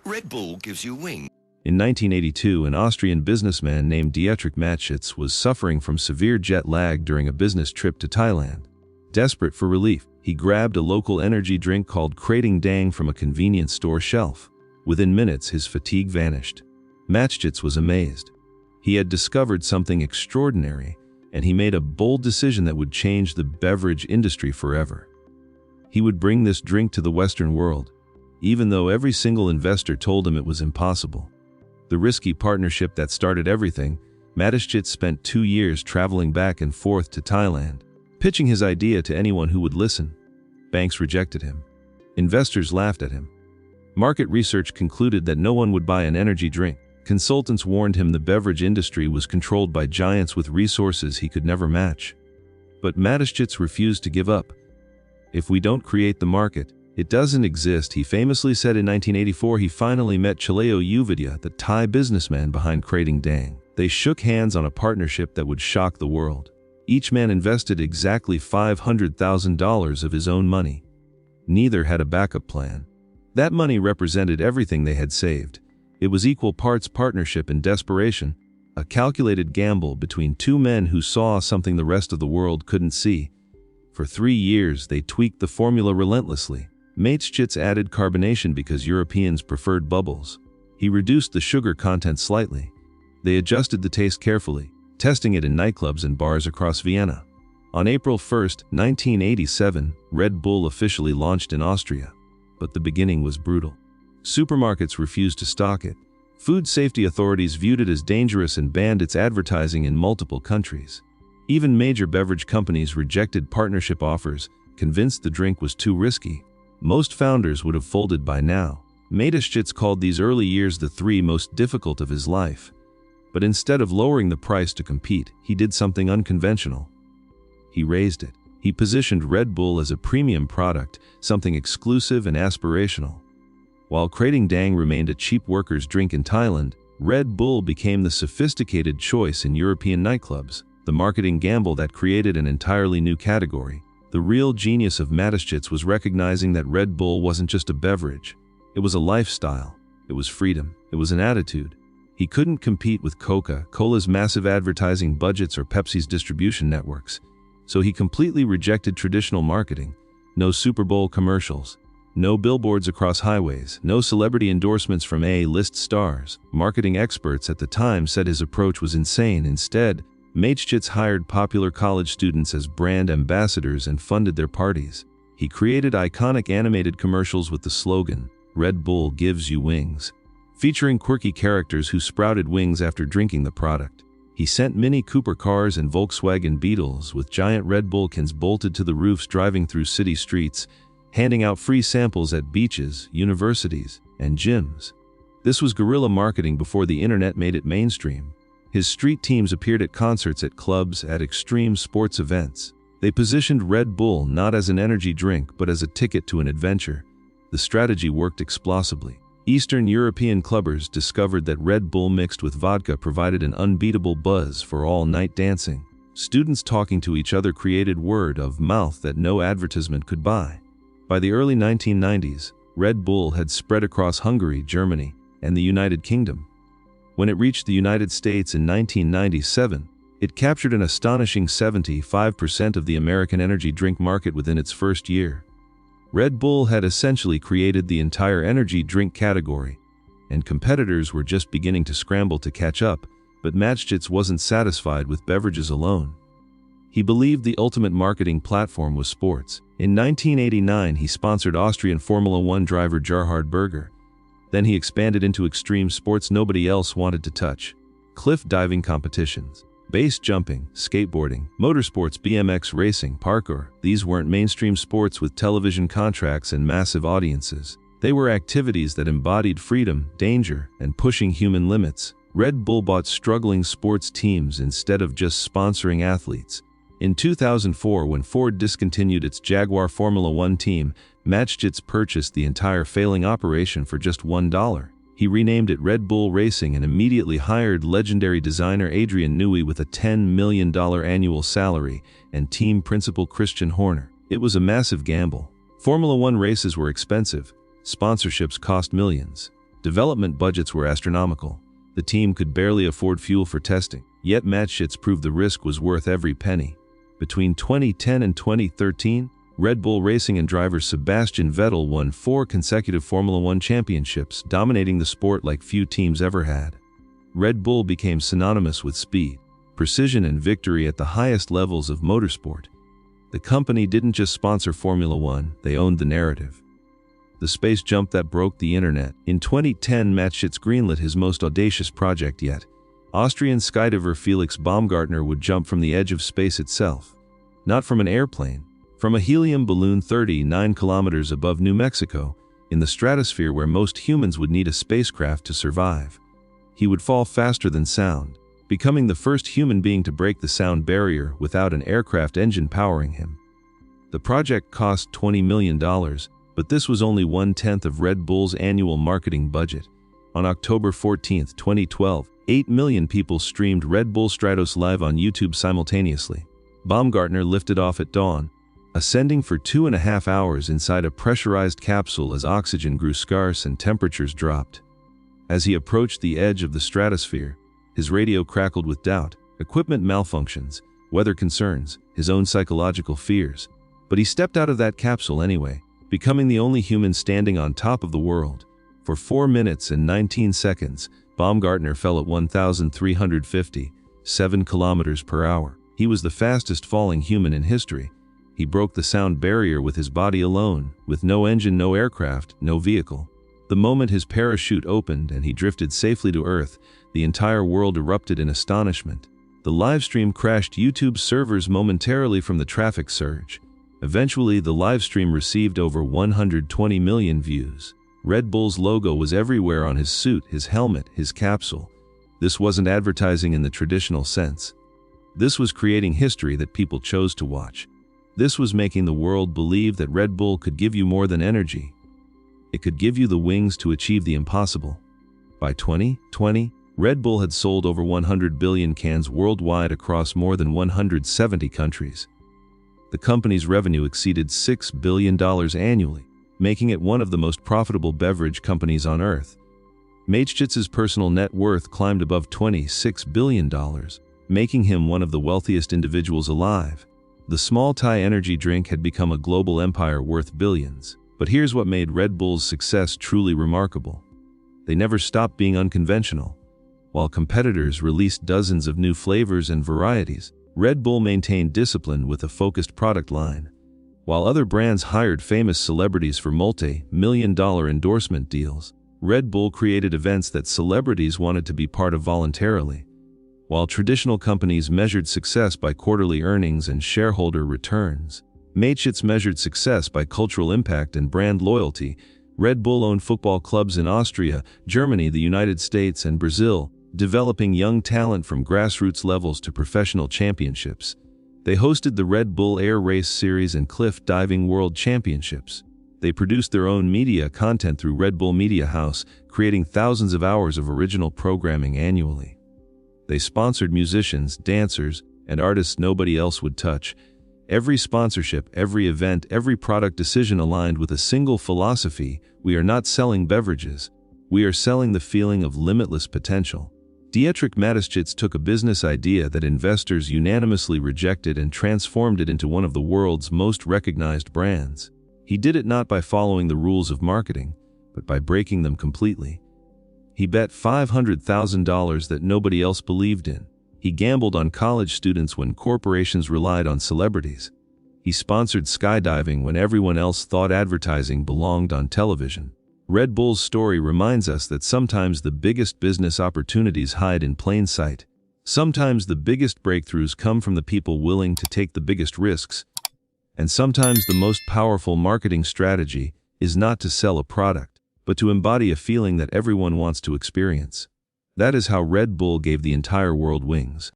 Red Bull gives you wings. In 1982, an Austrian businessman named Dietrich Mateschitz was suffering from severe jet lag during a business trip to Thailand. Desperate for relief, he grabbed a local energy drink called Krating Dang from a convenience store shelf. Within minutes, his fatigue vanished. Mateschitz was amazed. He had discovered something extraordinary, and he made a bold decision that would change the beverage industry forever. He would bring this drink to the Western world, even though every single investor told him it was impossible. The risky partnership that started everything, Mateschitz spent 2 years traveling back and forth to Thailand, pitching his idea to anyone who would listen. Banks rejected him. Investors laughed at him. Market research concluded that no one would buy an energy drink. Consultants warned him the beverage industry was controlled by giants with resources he could never match. But Mateschitz refused to give up. "If we don't create the market, it doesn't exist," he famously said. In 1984, he finally met Chaleo Uvidya, the Thai businessman behind Krating Dang. They shook hands on a partnership that would shock the world. Each man invested exactly $500,000 of his own money. Neither had a backup plan. That money represented everything they had saved. It was equal parts partnership and desperation, a calculated gamble between two men who saw something the rest of the world couldn't see. For 3 years, they tweaked the formula relentlessly. Mateschitz added carbonation because Europeans preferred bubbles. He reduced the sugar content slightly. They adjusted the taste carefully, testing it in nightclubs and bars across Vienna. On April 1, 1987, Red Bull officially launched in Austria. But the beginning was brutal. Supermarkets refused to stock it. Food safety authorities viewed it as dangerous and banned its advertising in multiple countries. Even major beverage companies rejected partnership offers, convinced the drink was too risky. Most founders would have folded by now. Mateschitz called these early years the 3 most difficult of his life. But instead of lowering the price to compete, he did something unconventional. He raised it. He positioned Red Bull as a premium product, something exclusive and aspirational. While Krating Dang remained a cheap workers' drink in Thailand, Red Bull became the sophisticated choice in European nightclubs, the marketing gamble that created an entirely new category. The real genius of Mateschitz was recognizing that Red Bull wasn't just a beverage. It was a lifestyle. It was freedom. It was an attitude. He couldn't compete with Coca-Cola's massive advertising budgets or Pepsi's distribution networks. So he completely rejected traditional marketing. No Super Bowl commercials. No billboards across highways. No celebrity endorsements from A-list stars. Marketing experts at the time said his approach was insane. Instead, Mateschitz hired popular college students as brand ambassadors and funded their parties. He created iconic animated commercials with the slogan, "Red Bull gives you wings," featuring quirky characters who sprouted wings after drinking the product. He sent Mini Cooper cars and Volkswagen Beetles with giant Red Bull cans bolted to the roofs driving through city streets, handing out free samples at beaches, universities, and gyms. This was guerrilla marketing before the internet made it mainstream. His street teams appeared at concerts, at clubs, at extreme sports events. They positioned Red Bull not as an energy drink but as a ticket to an adventure. The strategy worked explosively. Eastern European clubbers discovered that Red Bull mixed with vodka provided an unbeatable buzz for all-night dancing. Students talking to each other created word of mouth that no advertisement could buy. By the early 1990s, Red Bull had spread across Hungary, Germany, and the United Kingdom. When it reached the United States in 1997, it captured an astonishing 75% of the American energy drink market within its first year. Red Bull had essentially created the entire energy drink category, and competitors were just beginning to scramble to catch up, but Mateschitz wasn't satisfied with beverages alone. He believed the ultimate marketing platform was sports. In 1989, he sponsored Austrian Formula One driver Gerhard Berger. Then he expanded into extreme sports nobody else wanted to touch. Cliff diving competitions, base jumping, skateboarding, motorsports, BMX racing, parkour. These weren't mainstream sports with television contracts and massive audiences. They were activities that embodied freedom, danger, and pushing human limits. Red Bull bought struggling sports teams instead of just sponsoring athletes. In 2004, when Ford discontinued its Jaguar Formula One team, Mateschitz purchased the entire failing operation for just $1. He renamed it Red Bull Racing and immediately hired legendary designer Adrian Newey with a $10 million annual salary and team principal Christian Horner. It was a massive gamble. Formula One races were expensive. Sponsorships cost millions. Development budgets were astronomical. The team could barely afford fuel for testing, yet Mateschitz proved the risk was worth every penny. Between 2010 and 2013, Red Bull Racing and driver Sebastian Vettel won 4 consecutive Formula One championships, dominating the sport like few teams ever had. Red Bull became synonymous with speed, precision, and victory at the highest levels of motorsport. The company didn't just sponsor Formula One, they owned the narrative. The space jump that broke the internet. In 2010, Mateschitz greenlit his most audacious project yet. Austrian skydiver Felix Baumgartner would jump from the edge of space itself. Not from an airplane, from a helium balloon 39 kilometers above New Mexico, in the stratosphere where most humans would need a spacecraft to survive. He would fall faster than sound, becoming the first human being to break the sound barrier without an aircraft engine powering him. The project cost $20 million, but this was only 1/10 of Red Bull's annual marketing budget. On October 14, 2012, 8 million people streamed Red Bull Stratos live on YouTube simultaneously. Baumgartner lifted off at dawn, ascending for 2.5 hours inside a pressurized capsule as oxygen grew scarce and temperatures dropped. As he approached the edge of the stratosphere, his radio crackled with doubt, equipment malfunctions, weather concerns, his own psychological fears. But he stepped out of that capsule anyway, becoming the only human standing on top of the world. For 4 minutes and 19 seconds, Baumgartner fell at 1,357 kilometers per hour. He was the fastest falling human in history. He broke the sound barrier with his body alone, with no engine, no aircraft, no vehicle. The moment his parachute opened and he drifted safely to Earth, the entire world erupted in astonishment. The livestream crashed YouTube's servers momentarily from the traffic surge. Eventually, the livestream received over 120 million views. Red Bull's logo was everywhere on his suit, his helmet, his capsule. This wasn't advertising in the traditional sense. This was creating history that people chose to watch. This was making the world believe that Red Bull could give you more than energy. It could give you the wings to achieve the impossible. By 2020, Red Bull had sold over 100 billion cans worldwide across more than 170 countries. The company's revenue exceeded $6 billion annually, making it one of the most profitable beverage companies on earth. Mateschitz's personal net worth climbed above $26 billion, making him one of the wealthiest individuals alive. The small Thai energy drink had become a global empire worth billions. But here's what made Red Bull's success truly remarkable. They never stopped being unconventional. While competitors released dozens of new flavors and varieties, Red Bull maintained discipline with a focused product line. While other brands hired famous celebrities for multi-million-dollar endorsement deals, Red Bull created events that celebrities wanted to be part of voluntarily. While traditional companies measured success by quarterly earnings and shareholder returns, Mateschitz measured success by cultural impact and brand loyalty. Red Bull owned football clubs in Austria, Germany, the United States, and Brazil, developing young talent from grassroots levels to professional championships. They hosted the Red Bull Air Race Series and Cliff Diving World Championships. They produced their own media content through Red Bull Media House, creating thousands of hours of original programming annually. They sponsored musicians, dancers, and artists nobody else would touch. Every sponsorship, every event, every product decision aligned with a single philosophy: we are not selling beverages. We are selling the feeling of limitless potential. Dietrich Mateschitz took a business idea that investors unanimously rejected and transformed it into one of the world's most recognized brands. He did it not by following the rules of marketing, but by breaking them completely. He bet $500,000 that nobody else believed in. He gambled on college students when corporations relied on celebrities. He sponsored skydiving when everyone else thought advertising belonged on television. Red Bull's story reminds us that sometimes the biggest business opportunities hide in plain sight. Sometimes the biggest breakthroughs come from the people willing to take the biggest risks. And sometimes the most powerful marketing strategy is not to sell a product, but to embody a feeling that everyone wants to experience. That is how Red Bull gave the entire world wings.